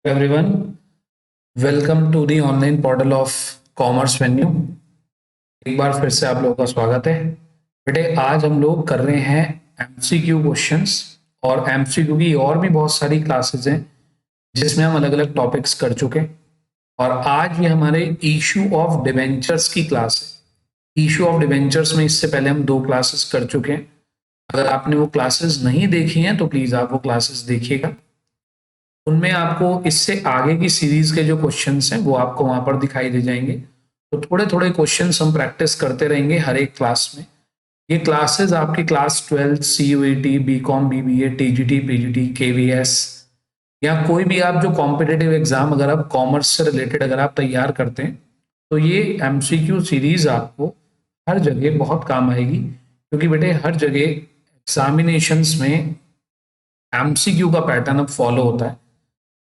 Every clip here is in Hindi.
Everyone, welcome to the online portal of commerce venue. एक बार फिर से आप लोगों का स्वागत है। बेटे, आज हम लोग कर रहे हैं एमसीक्यू क्वेश्चंस। और एमसीक्यू की और भी बहुत सारी क्लासेस हैं जिसमें हम अलग अलग टॉपिक्स कर चुके हैं। और आज ये हमारे इशू ऑफ डिवेंचर्स की क्लास है। इशू ऑफ डिवेंचर्स में इससे पहले हम 2 क्लासेस कर चुके हैं। अगर आपने वो क्लासेस नहीं देखी हैं तो प्लीज आप वो क्लासेस देखिएगा। उनमें आपको इससे आगे की सीरीज के जो क्वेश्चंस हैं वो आपको वहां पर दिखाई दे जाएंगे। तो थोड़े थोड़े क्वेश्चंस हम प्रैक्टिस करते रहेंगे हर एक क्लास में। ये क्लासेस आपकी class 12 CUET, BCom, BBA, TGT, PGT, KVS या कोई भी आप जो कॉम्पिटेटिव एग्जाम अगर आप कॉमर्स से रिलेटेड अगर आप तैयार करते हैं तो ये एमसीक्यू सीरीज आपको हर जगह बहुत काम आएगी। क्योंकि बेटे हर जगह एग्जामिनेशंस में एमसीक्यू का पैटर्न अब फॉलो होता है।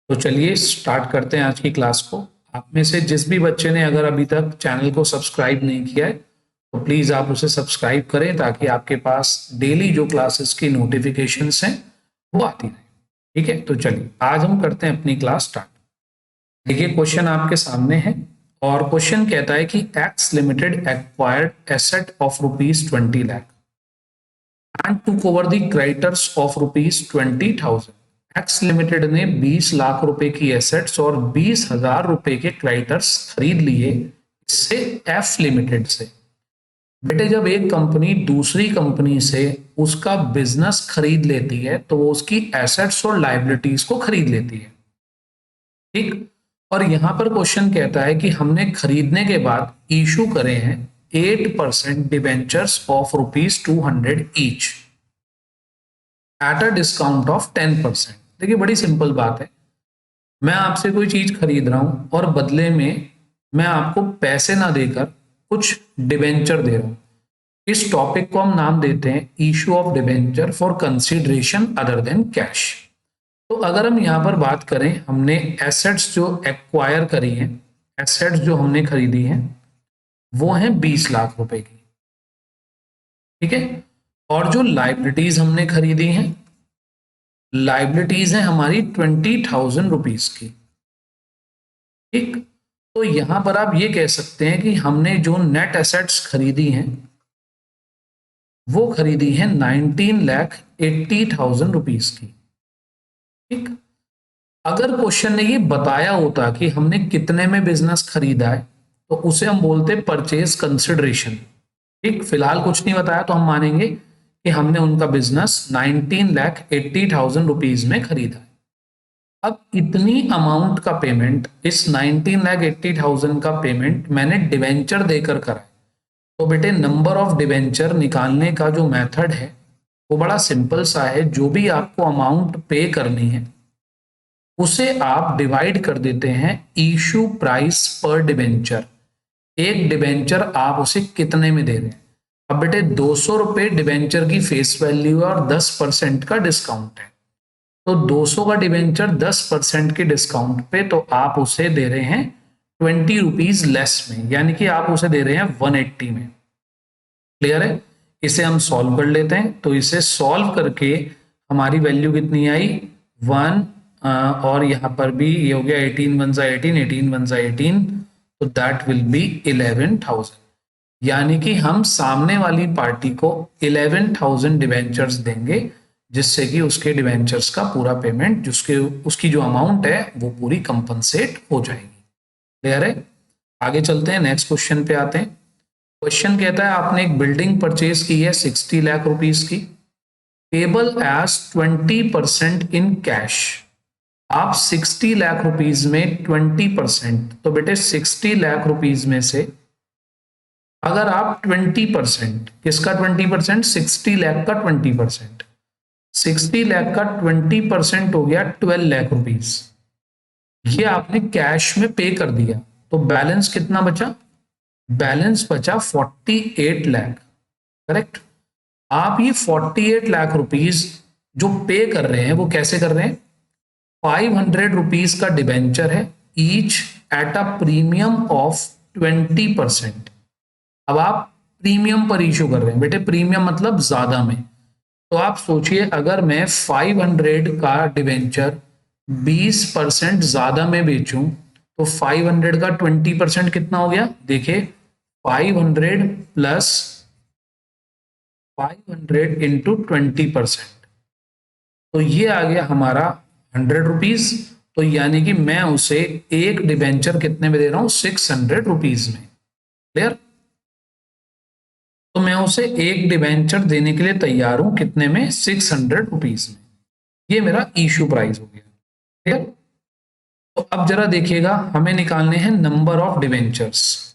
तो चलिए स्टार्ट करते हैं आज की क्लास को। आप में से जिस भी बच्चे ने अगर अभी तक चैनल को सब्सक्राइब नहीं किया है तो प्लीज आप उसे सब्सक्राइब करें ताकि आपके पास डेली जो क्लासेस की नोटिफिकेशंस हैं वो आती रहे। ठीक है, तो चलिए आज हम करते हैं अपनी क्लास स्टार्ट। देखिए क्वेश्चन आपके सामने है और क्वेश्चन कहता है कि x limited acquired asset of ₹20 lakh and took over the creditors of ₹20,000। X limited ने 20 लाख रुपए की एसेट्स और 20,000 रुपए के क्रेडिटर्स खरीद लिए इससे एफ लिमिटेड से। बेटे जब एक कंपनी दूसरी कंपनी से उसका बिजनेस खरीद लेती है तो वो उसकी एसेट्स और लाइबिलिटीज को खरीद लेती है। ठीक। और यहां पर क्वेश्चन कहता है कि हमने खरीदने के बाद इशू करे हैं 8% debentures of ₹200 each at a discount of 10%। देखिए बड़ी सिंपल बात है। मैं आपसे कोई चीज खरीद रहा हूं और बदले में मैं आपको पैसे ना देकर कुछ डिबेंचर दे रहा हूं। इस टॉपिक को हम नाम देते हैं issue of debenture for consideration other than cash. तो अगर हम यहां पर बात करें, हमने एसेट्स जो एक्वायर करी हैं, एसेट्स जो हमने खरीदी हैं वो हैं 20 लाख रुपए की। ठीक है। और जो लाइबिलिटीज हमने खरीदी हैं, लाइबिलिटीज है हमारी 20,000 रुपीज की। ठीक। तो यहां पर आप ये कह सकते हैं कि हमने जो नेट एसेट्स खरीदी हैं वो खरीदी है 19,80,000 रुपीज की। ठीक। अगर क्वेश्चन ने ये बताया होता कि हमने कितने में बिजनेस खरीदा है तो उसे हम बोलते परचेज कंसिडरेशन। ठीक। फिलहाल कुछ नहीं बताया तो हम मानेंगे कि हमने उनका बिजनेस 19,80,000 रुपीज में खरीदा है। अब इतनी अमाउंट का पेमेंट, इस 19,80,000 का पेमेंट मैंने डिवेंचर देकर करा है। तो बेटे नंबर ऑफ डिवेंचर निकालने का जो मेथड है वो बड़ा सिंपल सा है। जो भी आपको अमाउंट पे करनी है उसे आप डिवाइड कर देते हैं इशू प्राइस पर डिवेंचर। एक डिवेंचर आप उसे कितने में दे रहे हैं। अब बेटे 200 रुपए डिवेंचर की फेस वैल्यू और 10% का डिस्काउंट है। तो 200 का डिवेंचर 10% के डिस्काउंट पे तो आप उसे दे रहे हैं 20 रुपीज लेस में, यानी कि आप उसे दे रहे हैं 180 में। क्लियर है। इसे हम सॉल्व कर लेते हैं। तो इसे सॉल्व करके हमारी वैल्यू कितनी आई 1, और यहां पर भी ये हो गया 18 1 18, 18 1 18, तो दैट विल बी 11,000। यानी कि हम सामने वाली पार्टी को 11,000 डिवेंचर्स देंगे जिससे कि उसके डिवेंचर्स का पूरा पेमेंट, जिसके उसकी जो अमाउंट है वो पूरी कंपनसेट हो जाएगी। क्लियर है। आगे चलते हैं, नेक्स्ट क्वेश्चन पे आते हैं। क्वेश्चन कहता है आपने एक बिल्डिंग परचेज की है 60 लाख रुपीज की, पेबल एज 20% इन कैश। आप 60 लाख रुपीज में 20%, तो बेटे 60 लाख रुपीज में से अगर आप 20%, किसका 20%, 60 लाख का 20%, 60 लाख का 20% हो गया 12 लाख रुपीज। ये आपने कैश में पे कर दिया तो बैलेंस कितना बचा, बैलेंस बचा 48 लाख। करेक्ट। आप ये 48 लाख रुपीज जो पे कर रहे हैं वो कैसे कर रहे हैं, 500 रुपीज का डिबेंचर है, each at a premium of 20%। अब आप प्रीमियम पर इशू कर रहे हैं। बेटे प्रीमियम मतलब ज्यादा में। तो आप सोचिए अगर मैं 500 का डिवेंचर 20% ज्यादा में बेचूं तो 500 का 20% कितना हो गया, देखिए 500 प्लस 500 इंटू 20%, तो ये आ गया हमारा 100 रुपीज। तो यानी कि मैं उसे एक डिबेंचर कितने में दे रहा हूं, 600 रुपीज में। क्लियर? तो मैं उसे एक डिबेंचर देने के लिए तैयार हूं, कितने में, 600 रुपीज में। ये मेरा इशू प्राइस हो गया। क्लियर? तो अब जरा देखिएगा, हमें निकालने हैं नंबर ऑफ डिबेंचर्स।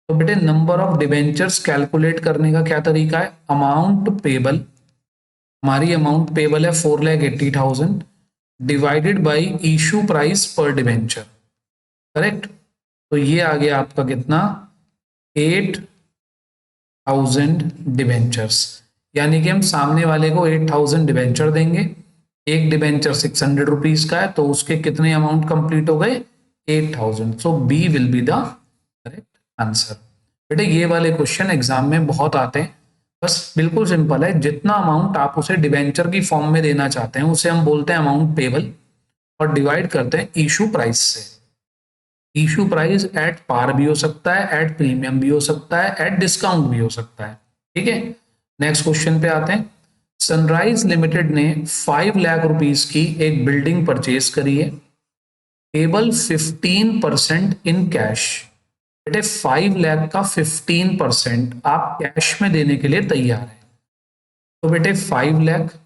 तो बेटे नंबर ऑफ डिबेंचर्स कैलकुलेट करने का क्या तरीका है, अमाउंट पेबल, हमारी अमाउंट पेबल है 4,80,000 डिवाइडेड बाई इशू प्राइस पर डिबेंचर। करेक्ट? तो ये आ गया आपका कितना, 8,000 डिबेंचर्स। यानी कि हम सामने वाले को 8,000 डिबेंचर देंगे, एक डिबेंचर 600 रुपीज का है, तो उसके कितने अमाउंट कंप्लीट हो गए, 8,000। So B will be the correct answer. बेटे ये वाले क्वेश्चन एग्जाम में बहुत आते हैं, बस बिल्कुल सिंपल है, जितना अमाउंट आप उसे डिबेंचर की फॉर्म में देना चाहते हैं उसे हम बोलते हैं अमाउंट पेबल, और डिवाइड करते हैं इशू प्राइस से। इशू प्राइस एट पार भी हो सकता है, एट प्रीमियम भी हो सकता है, एट डिस्काउंट भी हो सकता है। ठीक है, नेक्स्ट क्वेश्चन पे आते हैं। सनराइज लिमिटेड ने 5 लाख रुपीस की एक बिल्डिंग परचेज करी है, केवल 15% इन कैश। बेटे 5 लाख का 15% आप कैश में देने के लिए तैयार है, तो बेटे 5 lakh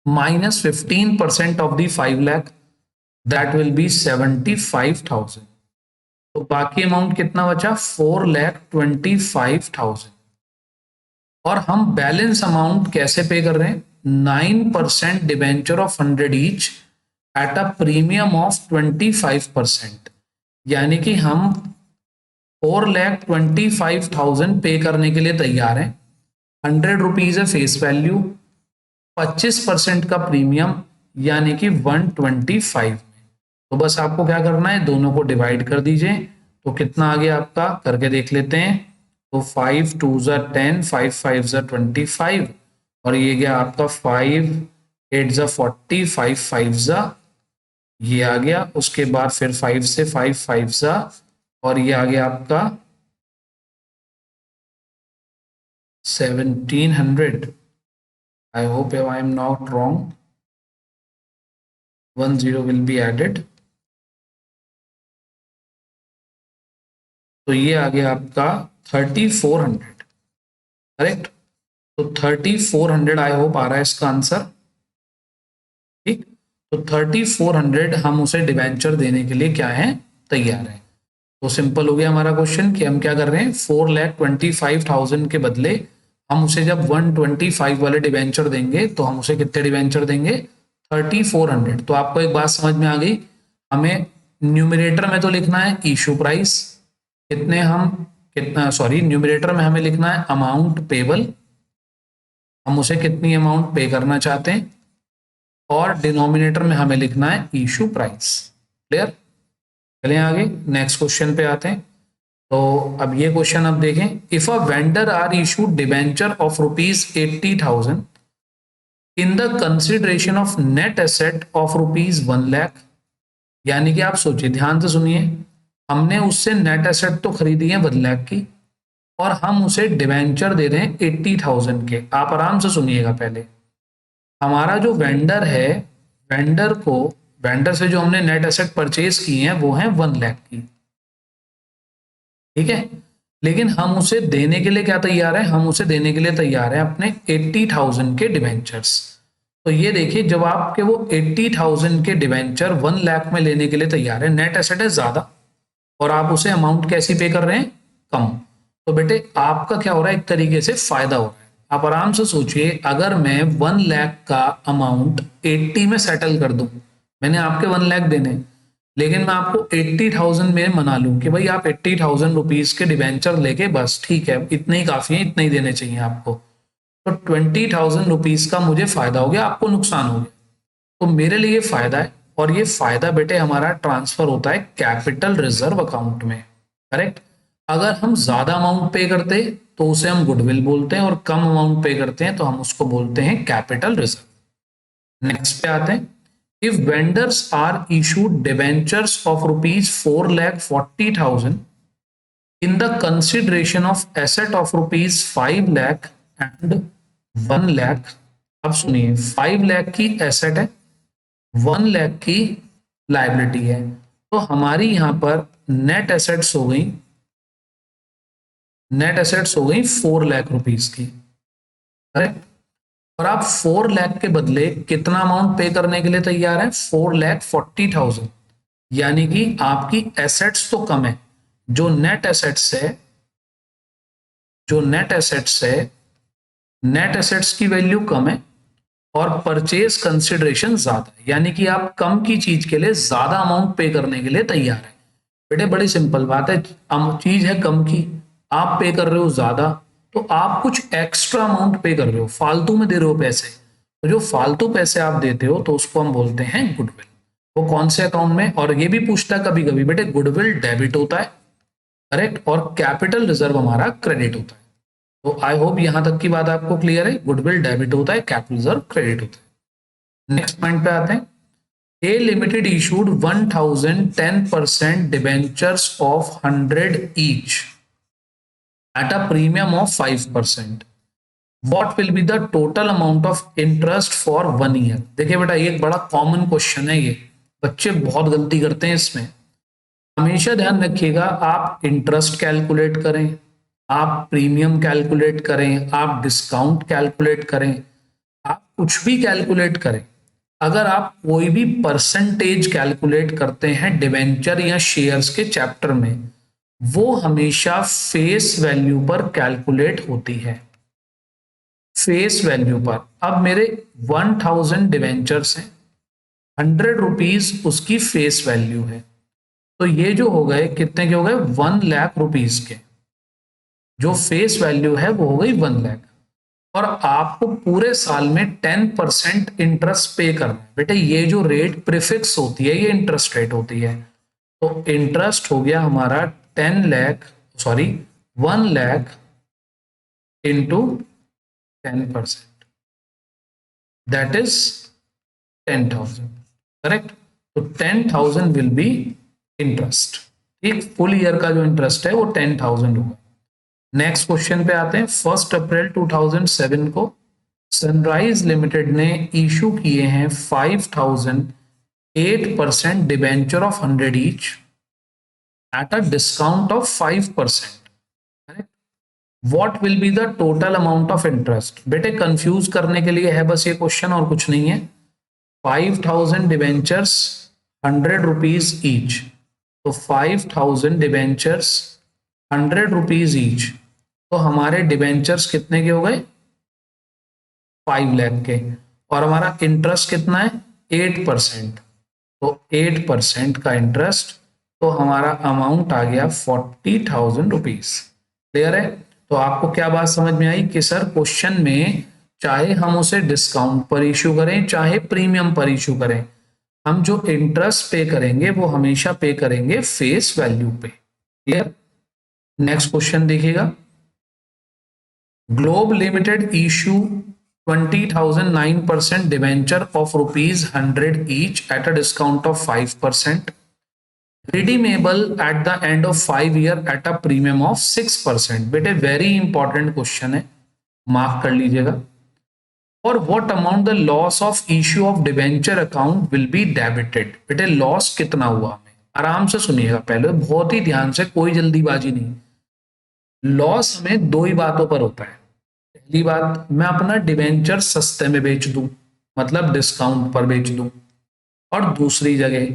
minus 15% of the 5 lakh, that will be 75,000। तो बाकी अमाउंट कितना बचा, 4,25,000। और हम बैलेंस अमाउंट कैसे पे कर रहे हैं, 9% debenture of 100 each at a premium of 25%। यानी कि हम 4,25,000 पे करने के लिए तैयार हैं। 100 रुपीज है फेस वैल्यू, 25% का प्रीमियम, यानी कि 125 में। तो बस आपको क्या करना है, दोनों को डिवाइड कर दीजिए, तो कितना आ गया आपका, करके देख लेते हैं। तो 5 2 ज़ा 10, 5 5 ज़ा 25, और ये गया आपका 5 8 ज़ा 40, 5 5 ज़ा ये आ गया, उसके बाद फिर 5 से 5 5 ज़ा, और ये आ गया आपका 1700। I hope I am not wrong. 10 will be added. तो ये आ गया आपका 3400। करेक्ट? तो 3400 आई होप आ रहा है इसका आंसर। ठीक, तो 3400 हम उसे डिवेंचर देने के लिए क्या है, तैयार है। तो सिंपल हो गया हमारा क्वेश्चन कि हम क्या कर रहे हैं, 4,25,000 के बदले हम उसे जब 125 वाले डिवेंचर देंगे तो हम उसे कितने डिवेंचर देंगे, 3400। तो आपको एक बात समझ में आ गई, हमें न्यूमरेटर में तो लिखना है इशू प्राइस, कितने हम कितना सॉरी न्यूमरेटर में हमें लिखना है अमाउंट पेबल, हम उसे कितनी अमाउंट पे करना चाहते हैं, और डिनोमिनेटर में हमें लिखना है इशू प्राइस। क्लियर? चलें आगे, नेक्स्ट क्वेश्चन पे आते हैं। तो अब ये क्वेश्चन अब देखें, if a vendor are issue debenture of ₹80,000 in the consideration of net asset of ₹1 lakh. यानी कि आप सोचिए, ध्यान से सुनिए, हमने उससे नेट एसेट तो खरीदी है 1 लाख की, और हम उसे डिबेंचर दे रहे हैं 80,000 के। आप आराम से सुनिएगा, पहले हमारा जो वेंडर है, वेंडर से जो हमने नेट एसेट परचेज की है वो है 1 लाख की। ठीक है, लेकिन हम उसे देने के लिए क्या तैयार है, हम उसे देने के लिए तैयार है अपने 80,000 के डिबेंचर्स। तो ये देखिए, जब आपके वो 80,000 के डिबेंचर 1 लाख में लेने के लिए तैयार है, नेट एसेट है ज्यादा, और आप उसे अमाउंट कैसी पे कर रहे हैं, कम, तो बेटे आपका क्या हो रहा है, एक तरीके से फायदा हो रहा है। आप आराम से सोचिए, अगर मैं 1 लाख का अमाउंट 80 में सेटल कर दूं, मैंने आपके 1 लाख देने, लेकिन मैं आपको 80,000 में मना लूं कि भाई आप 80,000 रुपीज के डिवेंचर लेके बस ठीक है, इतने ही काफी है, इतने ही देने चाहिए आपको, तो 20,000 रुपीज का मुझे फायदा हो गया, आपको नुकसान हो गया। तो मेरे लिए फायदा है, और ये फायदा बेटे हमारा ट्रांसफर होता है कैपिटल रिजर्व अकाउंट में। करेक्ट? अगर हम ज्यादा अमाउंट पे करते तो उसे हम गुडविल बोलते हैं, और कम अमाउंट पे करते हैं तो हम उसको बोलते हैं कैपिटल रिजर्व। नेक्स्ट पे आते हैं, if vendors are issued debentures of ₹4,40,000 in the consideration of asset of ₹5 lakh and 1 lakh। अब सुनिए, 5 लाख की एसेट है, 1 लाख की लाइबिलिटी है, तो हमारी यहां पर नेट एसेट्स हो गई, नेट एसेट्स हो गई 4 लाख रुपीस की, करेक्ट। और आप 4 लाख के बदले कितना अमाउंट पे करने के लिए तैयार है? 4,40,000। यानी कि आपकी एसेट्स तो कम है, जो नेट एसेट्स है, जो नेट एसेट्स है, नेट एसेट्स की वैल्यू कम है और परचेज कंसिडरेशन ज्यादा है, यानी कि आप कम की चीज के लिए ज्यादा अमाउंट पे करने के लिए तैयार है। बेटे बड़ी सिंपल बात है, चीज है कम की, आप पे कर रहे हो ज्यादा, तो आप कुछ एक्स्ट्रा अमाउंट पे कर रहे हो, फालतू में दे रहे हो पैसे, तो जो फालतू पैसे आप देते हो तो उसको हम बोलते हैं गुडविल। वो कौन से अकाउंट में? और ये भी पूछता है कभी कभी, बेटे गुडविल डेबिट होता है, करेक्ट, और कैपिटल रिजर्व हमारा क्रेडिट होता है। तो आई होप यहां तक की बात आपको क्लियर है, गुडविल डेबिट होता है, कैपिटल रिजर्व क्रेडिट होता है। नेक्स्ट पॉइंट पे आते हैं। A Limited issued 1,010% debentures of 100 each at a premium of 5%. What will be the total amount of interest for 1 year? देखिए बेटा, ये एक बड़ा कॉमन क्वेश्चन है, ये बच्चे बहुत गलती करते हैं इसमें। हमेशा ध्यान रखिएगा, आप इंटरेस्ट कैलकुलेट करें, आप प्रीमियम कैलकुलेट करें, आप डिस्काउंट कैलकुलेट करें, आप कुछ भी कैलकुलेट करें, अगर आप कोई भी परसेंटेज कैलकुलेट करते हैं डिवेंचर या शेयर्स के चैप्टर में, वो हमेशा फेस वैल्यू पर कैलकुलेट होती है, फेस वैल्यू पर। अब मेरे 1,000 डिवेंचर्स हैं, 100 रुपीज उसकी फेस वैल्यू है, तो ये जो हो गए कितने के हो गए? 1 लाख रुपीज के, जो फेस वैल्यू है वो हो गई 1 लाख। और आपको पूरे साल में 10% इंटरेस्ट पे करना है। बेटे ये जो रेट प्रीफिक्स होती है, ये इंटरेस्ट रेट होती है, तो इंटरेस्ट हो गया हमारा 10 lakh, sorry 1 lakh into 10%, that is 10,000, correct. तो 10,000 विल बी इंटरेस्ट, ठीक, फुल ईयर का जो इंटरेस्ट है वो 10,000 होगा। नेक्स्ट क्वेश्चन पे आते हैं। 1 अप्रैल 2007 को सनराइज लिमिटेड ने इशू किए हैं 5,008% debenture of 100 each at a discount of 5%। What will be the total amount of interest? बेटे कंफ्यूज करने के लिए है बस ये क्वेश्चन, और कुछ नहीं है। 5,000 डिबेंचर्स 100 रुपीज ईच, तो 5,000 डिबेंचर्स 100 रुपीज ईच, तो हमारे डिबेंचर्स कितने के हो गए? 5 लाख के, और हमारा इंटरेस्ट कितना है? 8%, तो 8% का इंटरेस्ट, तो हमारा अमाउंट आ गया 40,000 रुपीज। क्लियर है? तो आपको क्या बात समझ में आई कि सर क्वेश्चन में चाहे हम उसे डिस्काउंट पर इशू करें चाहे प्रीमियम पर इशू करें, हम जो इंटरेस्ट पे करेंगे वो हमेशा पे करेंगे फेस वैल्यू पे। क्लियर? नेक्स्ट क्वेश्चन देखिएगा। Globe limited issue 20,009% debenture of ₹100 each at a discount of 5%, redeemable at the end of 5 year at a premium of 6%। बेटे वेरी इंपॉर्टेंट क्वेश्चन है, मार्क कर लीजिएगा। और what amount the loss of issue of debenture account will be debited? बेटे लॉस कितना हुआ हमें? आराम से सुनिएगा, पहले बहुत ही ध्यान से, कोई जल्दीबाजी नहीं। लॉस हमें दो ही बातों पर होता है। पहली बात, मैं अपना डिवेंचर सस्ते में बेच दूं, मतलब डिस्काउंट पर बेच दूं, और दूसरी जगह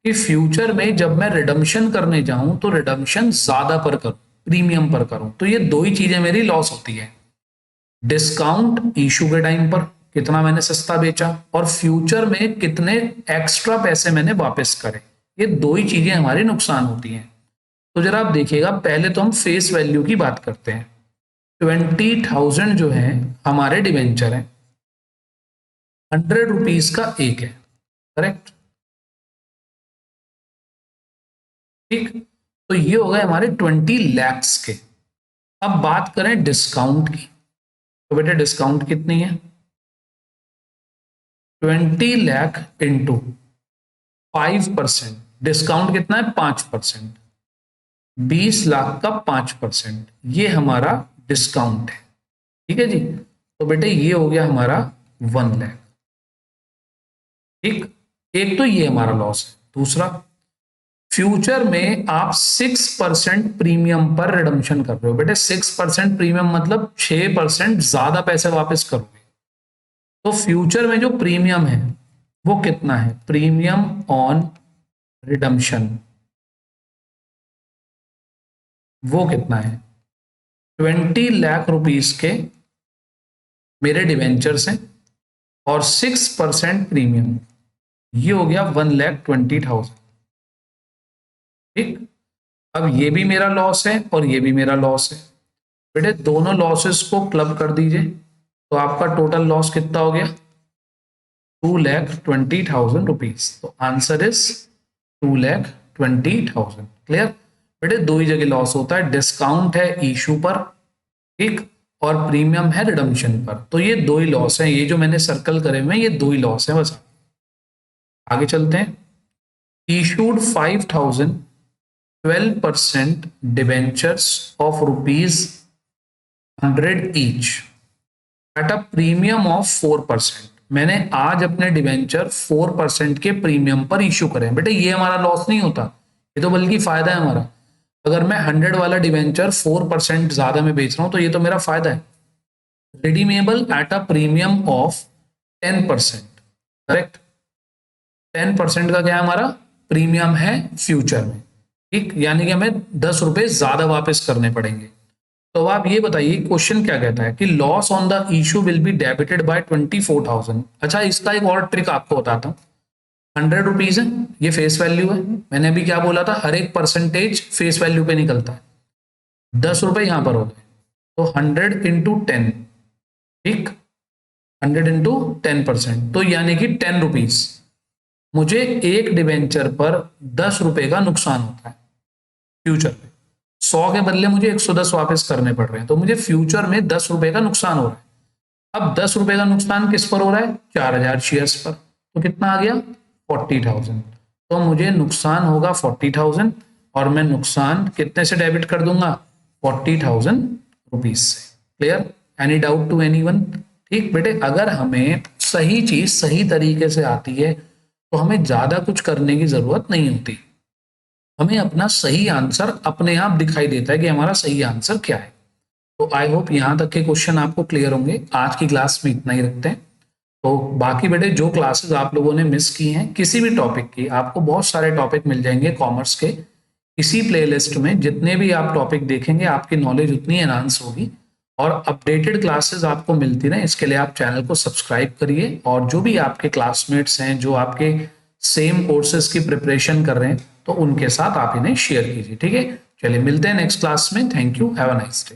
कि फ्यूचर में जब मैं रिडम्पशन करने जाऊं तो रिडम्पशन ज्यादा पर करूं, प्रीमियम पर करूं, तो ये दो ही चीजें मेरी लॉस होती है। डिस्काउंट इशू के टाइम पर कितना मैंने सस्ता बेचा, और फ्यूचर में कितने एक्स्ट्रा पैसे मैंने वापस करे, ये दो ही चीजें हमारी नुकसान होती हैं। तो जरा आप देखिएगा, पहले तो हम फेस वैल्यू की बात करते हैं। 20,000 जो है हमारे डिवेंचर है, 100 रुपीज का एक है, करेक्ट, ठीक। तो ये हो गए हमारे 20 लैक्स के। अब बात करें डिस्काउंट की, तो बेटे डिस्काउंट कितनी है? 20 लाख इंटू 5%, डिस्काउंट कितना है 5%, 20 लाख का 5%, ये हमारा डिस्काउंट है। ठीक है जी, तो बेटे ये हो गया हमारा 1 लाख। ठीक, एक तो ये हमारा लॉस है। दूसरा, फ्यूचर में आप 6% प्रीमियम पर रिडम्पशन कर रहे हो। बेटे 6% प्रीमियम मतलब 6% ज्यादा पैसे वापस करोगे। तो फ्यूचर में जो प्रीमियम है वो कितना है? प्रीमियम ऑन रिडम्पशन वो कितना है? 20 लाख रुपीस के मेरे डिवेंचर्स हैं और 6% प्रीमियम, ये हो गया 1,20,000। ठीक, अब ये भी मेरा लॉस है और ये भी मेरा लॉस है। बेटे दोनों लॉसेस को क्लब कर दीजिए, तो आपका टोटल लॉस कितना हो गया? 2,20,000 रुपीज। तो आंसर इज 2,20,000। क्लियर? बेटे दो ही जगह लॉस होता है, डिस्काउंट है इशू पर, ठीक, और प्रीमियम है रिडम्पशन पर। तो ये दो ही लॉस है, ये जो मैंने सर्कल करे हुए हैं ये दो ही लॉस है बस। आगे चलते हैं। Issued 5,000 12% debentures of ₹100 each at a premium of 4%। मैंने आज अपने डिवेंचर 4% के प्रीमियम पर इशू करें। बेटे ये हमारा लॉस नहीं होता, ये तो बल्कि फायदा है हमारा। अगर मैं 100 वाला डिवेंचर 4% ज्यादा में बेच रहा हूं तो ये तो मेरा फायदा है। Redeemable at a premium of 10%, correct? 10% का क्या है हमारा? प्रीमियम है फ्यूचर में। ठीक, यानी कि हमें 10 रुपए ज्यादा वापस करने पड़ेंगे। तो आप ये बताइए क्वेश्चन क्या कहता है कि loss on the issue will be debited bye 24,000। अच्छा, इसका एक और ट्रिक आपको बताता हूँ। 100 रुपीज है, ये फेस वैल्यू है। मैंने अभी क्या बोला था, हर एक परसेंटेज फेस वैल्यू पे निकलता है। 10 रुपए यहां पर हो गए, तो 100 इंटू 10, ठीक, 100 इंटू 10%, तो यानी कि 10 रुपीज। मुझे एक डिवेंचर पर 10 रुपए का नुकसान होता है फ्यूचर में। 100 के बदले मुझे 110 वापस करने पड़ रहे हैं, तो मुझे फ्यूचर में 10 रुपए का नुकसान हो रहा है। अब 10 रुपए का नुकसान किस पर हो रहा है? 4,000 शेयर्स पर। तो कितना आ गया? 40,000। तो मुझे नुकसान होगा 40,000 और मैं नुकसान कितने से डेबिट कर दूंगा? 40,000 रुपीज से। Clear? Any doubt to anyone? ठीक बेटे, अगर हमें सही चीज सही तरीके से आती है तो हमें ज्यादा कुछ करने की जरूरत नहीं होती। हमें अपना सही आंसर अपने आप दिखाई देता है कि हमारा सही आंसर क्या है। तो आई होप यहां तक के क्वेश्चन आपको क्लियर होंगे। आज की क्लास में इतना ही रखते हैं। तो बाकी बेटे जो क्लासेस आप लोगों ने मिस की हैं किसी भी टॉपिक की, आपको बहुत सारे टॉपिक मिल जाएंगे कॉमर्स के इसी प्लेलिस्ट में। जितने भी आप टॉपिक देखेंगे आपकी नॉलेज उतनी एनहांस होगी और अपडेटेड क्लासेस आपको मिलती रहे, इसके लिए आप चैनल को सब्सक्राइब करिए। और जो भी आपके क्लासमेट्स हैं जो आपके सेम कोर्सेज की प्रिपरेशन कर रहे हैं तो उनके साथ आप इन्हें शेयर कीजिए। ठीक है, चलिए मिलते हैं नेक्स्ट क्लास में। Thank you, have a nice day.